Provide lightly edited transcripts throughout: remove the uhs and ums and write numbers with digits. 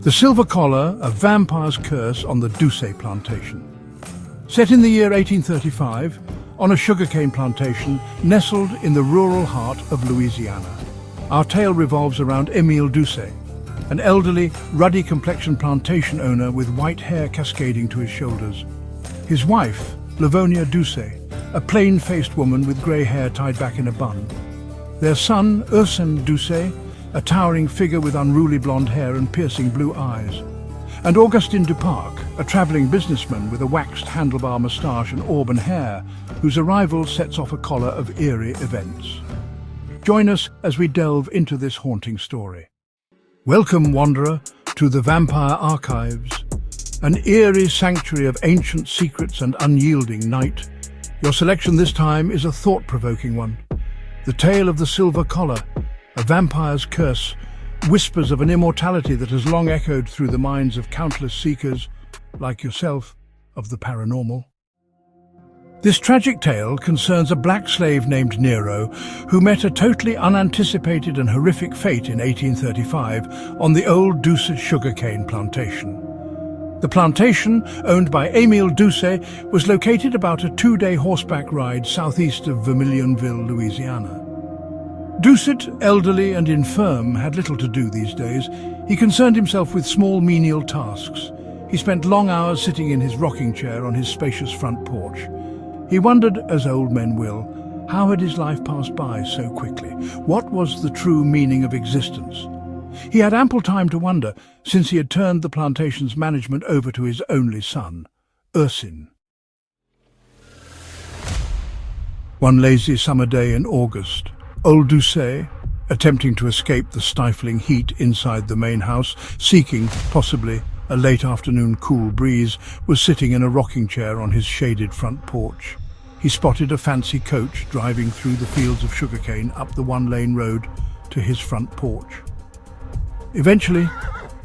The Silver Collar, a vampire's curse on the Doucet plantation. Set in the year 1835, on a sugarcane plantation nestled in the rural heart of Louisiana. Our tale revolves around Émile Doucet, an elderly, ruddy-complexioned plantation owner with white hair cascading to his shoulders. His wife, Livonia Doucet, a plain-faced woman with grey hair tied back in a bun. Their son, Ursin Doucet, a towering figure with unruly blonde hair and piercing blue eyes. And Augustin Duparc, a travelling businessman with a waxed handlebar moustache and auburn hair, whose arrival sets off a collar of eerie events. Join us as we delve into this haunting story. Welcome, wanderer, to the Vampire Archives, an eerie sanctuary of ancient secrets and unyielding night. Your selection this time is a thought-provoking one. The tale of the Silver Collar, a vampire's curse, whispers of an immortality that has long echoed through the minds of countless seekers, like yourself, of the paranormal. This tragic tale concerns a black slave named Nero, who met a totally unanticipated and horrific fate in 1835 on the old Doucet sugarcane plantation. The plantation, owned by Émile Doucet, was located about a 2-day horseback ride southeast of Vermilionville, Louisiana. Doucet, elderly and infirm, had little to do these days. He concerned himself with small menial tasks. He spent long hours sitting in his rocking chair on his spacious front porch. He wondered, as old men will, how had his life passed by so quickly? What was the true meaning of existence? He had ample time to wonder, since he had turned the plantation's management over to his only son, Ursin. One lazy summer day in August, old Doucet, attempting to escape the stifling heat inside the main house, seeking, possibly, a late afternoon cool breeze, was sitting in a rocking chair on his shaded front porch. He spotted a fancy coach driving through the fields of sugarcane up the one-lane road to his front porch. Eventually,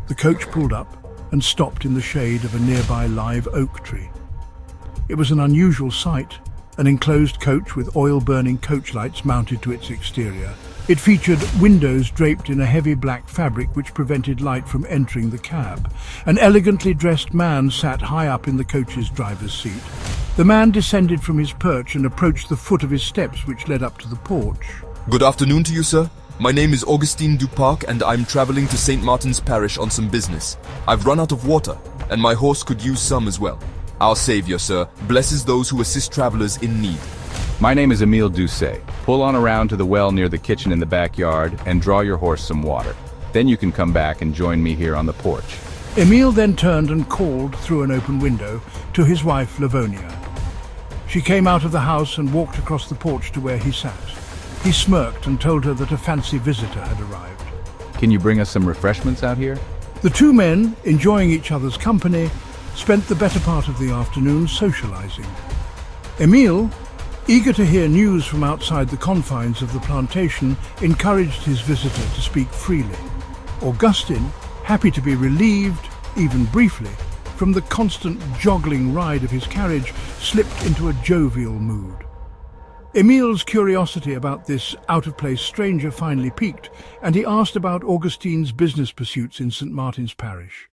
the coach pulled up and stopped in the shade of a nearby live oak tree. It was an unusual sight, an enclosed coach with oil-burning coach lights mounted to its exterior. It featured windows draped in a heavy black fabric which prevented light from entering the cab. An elegantly dressed man sat high up in the coach's driver's seat. The man descended from his perch and approached the foot of his steps which led up to the porch. Good afternoon to you, sir. My name is Augustin Duparc and I'm traveling to St. Martin's Parish on some business. I've run out of water and my horse could use some as well. Our Savior, sir, blesses those who assist travelers in need. My name is Émile Doucet. Pull on around to the well near the kitchen in the backyard and draw your horse some water. Then you can come back and join me here on the porch. Émile then turned and called through an open window to his wife Livonia. She came out of the house and walked across the porch to where he sat. He smirked and told her that a fancy visitor had arrived. Can you bring us some refreshments out here? The two men, enjoying each other's company, spent the better part of the afternoon socializing. Émile, eager to hear news from outside the confines of the plantation, encouraged his visitor to speak freely. Augustin, happy to be relieved, even briefly, from the constant joggling ride of his carriage, slipped into a jovial mood. Émile's curiosity about this out-of-place stranger finally piqued, and he asked about Augustin's business pursuits in St. Martin's Parish.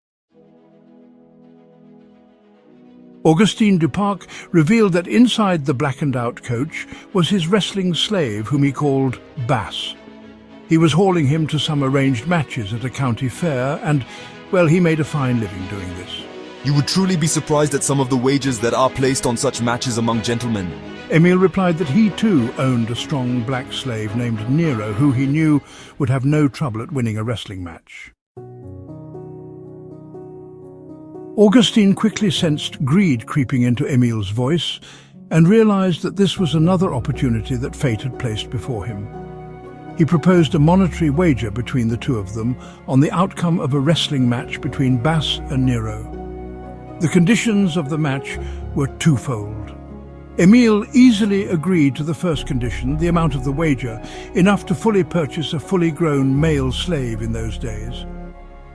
Augustin Duparc revealed that inside the blackened-out coach was his wrestling slave, whom he called Bass. He was hauling him to some arranged matches at a county fair, and, well, he made a fine living doing this. You would truly be surprised at some of the wagers that are placed on such matches among gentlemen. Émile replied that he too owned a strong black slave named Nero, who he knew would have no trouble at winning a wrestling match. Augustin quickly sensed greed creeping into Émile's voice and realized that this was another opportunity that fate had placed before him. He proposed a monetary wager between the two of them on the outcome of a wrestling match between Bass and Nero. The conditions of the match were twofold. Émile easily agreed to the first condition, the amount of the wager, enough to fully purchase a fully grown male slave in those days.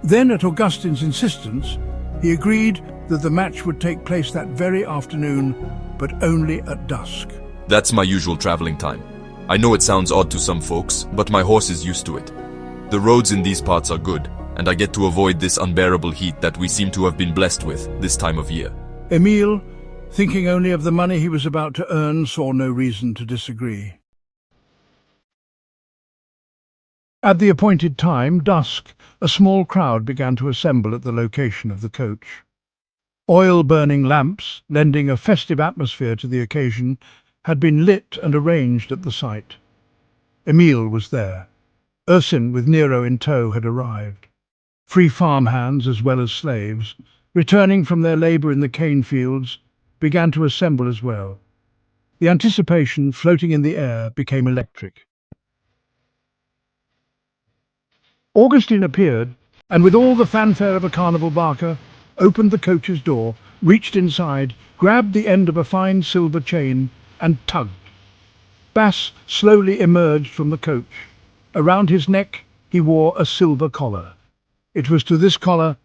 Then, at Augustin's insistence, he agreed that the match would take place that very afternoon, but only at dusk. That's my usual traveling time. I know it sounds odd to some folks, but my horse is used to it. The roads in these parts are good, and I get to avoid this unbearable heat that we seem to have been blessed with this time of year. Emile, thinking only of the money he was about to earn, saw no reason to disagree. At the appointed time, dusk, a small crowd began to assemble at the location of the coach. Oil-burning lamps, lending a festive atmosphere to the occasion, had been lit and arranged at the site. Emile was there. Ursine, with Nero in tow, had arrived. Free farmhands as well as slaves, returning from their labour in the cane fields, began to assemble as well. The anticipation, floating in the air, became electric. Augustine appeared, and with all the fanfare of a carnival barker, opened the coach's door, reached inside, grabbed the end of a fine silver chain, and tugged. Bass slowly emerged from the coach. Around his neck he wore a silver collar. It was to this collar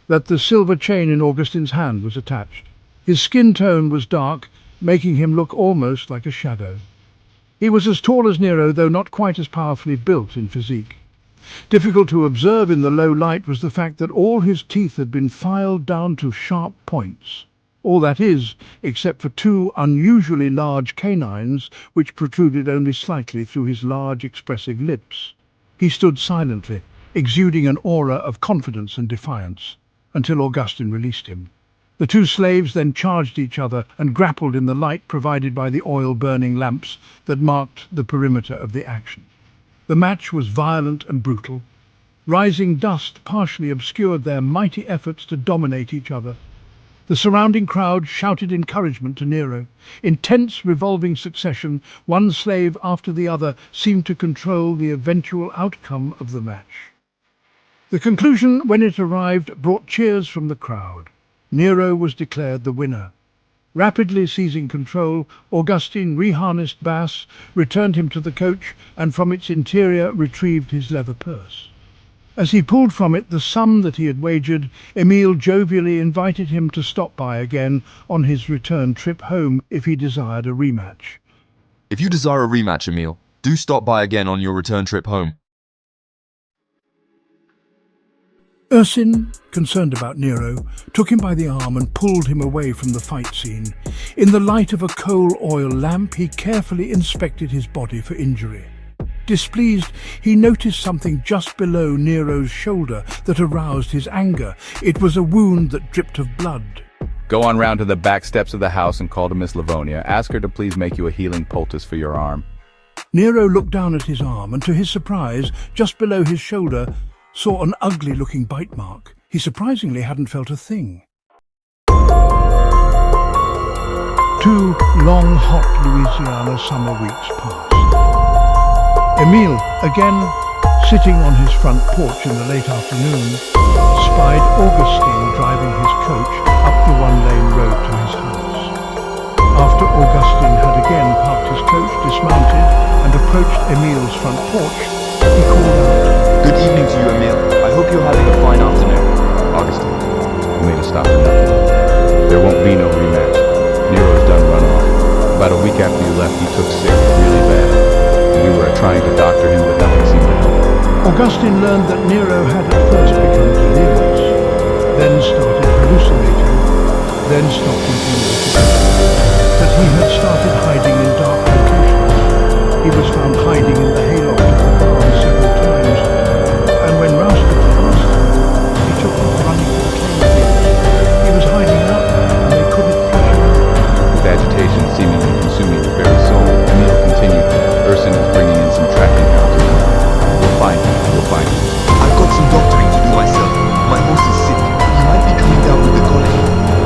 that the silver chain in Augustine's hand was attached. His skin tone was dark, making him look almost like a shadow. He was as tall as Nero, though not quite as powerfully built in physique. Difficult to observe in the low light was the fact that all his teeth had been filed down to sharp points. All that is, except for two unusually large canines which protruded only slightly through his large, expressive lips. He stood silently, exuding an aura of confidence and defiance, until Augustine released him. The two slaves then charged each other and grappled in the light provided by the oil-burning lamps that marked the perimeter of the action. The match was violent and brutal. Rising dust partially obscured their mighty efforts to dominate each other. The surrounding crowd shouted encouragement to Nero. In tense, revolving succession, one slave after the other seemed to control the eventual outcome of the match. The conclusion, when it arrived, brought cheers from the crowd. Nero was declared the winner. Rapidly seizing control, Augustine reharnessed Bass, returned him to the coach, and from its interior retrieved his leather purse. As he pulled from it the sum that he had wagered, Emile jovially invited him to stop by again on his return trip home if he desired a rematch. If you desire a rematch, Emile, do stop by again on your return trip home. Ursine, concerned about Nero, took him by the arm and pulled him away from the fight scene. In the light of a coal oil lamp, he carefully inspected his body for injury. Displeased, he noticed something just below Nero's shoulder that aroused his anger. It was a wound that dripped of blood. Go on round to the back steps of the house and call to Miss Livonia. Ask her to please make you a healing poultice for your arm. Nero looked down at his arm and, to his surprise, just below his shoulder, saw an ugly-looking bite mark. He surprisingly hadn't felt a thing. 2 long, hot Louisiana summer weeks passed. Emile, again sitting on his front porch in the late afternoon, spied Augustine driving his coach up the one-lane road to his house. After Augustine had again parked his coach, dismounted, and approached Emile's front porch, he called out, Good evening to you, Emile. I hope you're having a fine afternoon. Augustine, you made a stop for nothing. There won't be no rematch. Nero's done run off. About a week after you left, he took sick, really bad. We were trying to doctor him, but nothing seemed to help. Augustine learned that Nero had at first become delirious, then started hallucinating, then stopped completely. That he had started hiding in dark locations. He was found hiding in the hayloft of the barn several times, and when roused at last, he took off running to the cane fields. He was hiding out there, and they couldn't catch him. With agitation seemingly consuming her very soul, Emile continued, Ursine is bringing in some tracking houses. We'll find him, we'll find him. I've got some doctoring to do myself. My horse is sick. He might be coming down with the colic.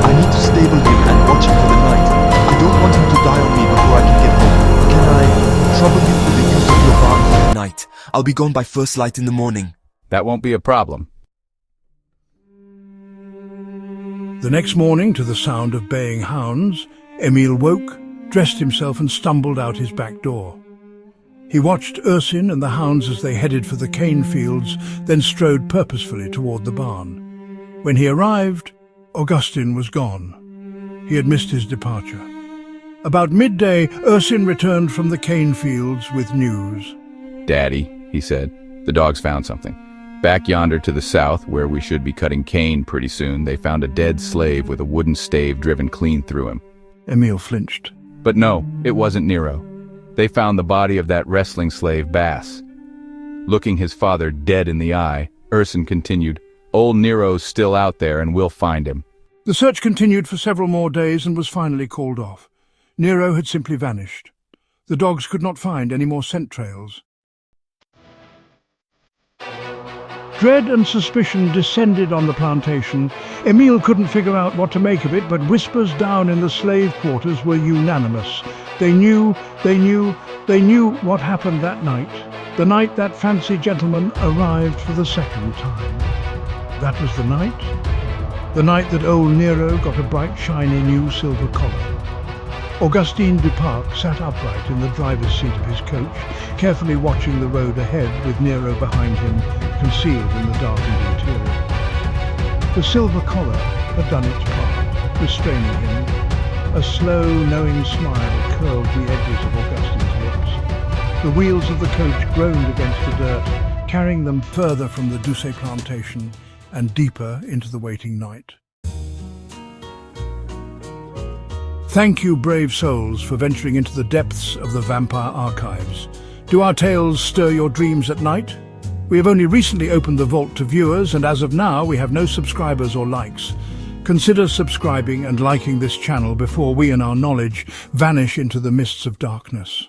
I need to stable him and watch him for the night. I don't want him to die on me before I can get home. Can I trouble you with the use of your barn for the night? I'll be gone by first light in the morning. That won't be a problem. The next morning, to the sound of baying hounds, Emile woke, dressed himself and stumbled out his back door. He watched Ursine and the hounds as they headed for the cane fields, then strode purposefully toward the barn. When he arrived, Augustine was gone. He had missed his departure. About midday, Ursine returned from the cane fields with news. Daddy, he said, the dogs found something. Back yonder to the south, where we should be cutting cane pretty soon, they found a dead slave with a wooden stave driven clean through him. Emil flinched. But no, it wasn't Nero. They found the body of that wrestling slave, Bass. Looking his father dead in the eye, Urson continued, "Old Nero's still out there and we'll find him." The search continued for several more days and was finally called off. Nero had simply vanished. The dogs could not find any more scent trails. Dread and suspicion descended on the plantation. Emil couldn't figure out what to make of it, but whispers down in the slave quarters were unanimous. They knew what happened that night, the night that fancy gentleman arrived for the second time. That was the night that old Nero got a bright, shiny new silver collar. Augustine Duparc sat upright in the driver's seat of his coach, carefully watching the road ahead with Nero behind him, concealed in the darkened interior. The silver collar had done its part, restraining him. A slow, knowing smile curled the edges of Augustine's lips. The wheels of the coach groaned against the dirt, carrying them further from the Doucet plantation and deeper into the waiting night. Thank you, brave souls, for venturing into the depths of the vampire archives. Do our tales stir your dreams at night? We have only recently opened the vault to viewers, and as of now, we have no subscribers or likes. Consider subscribing and liking this channel before we and our knowledge vanish into the mists of darkness.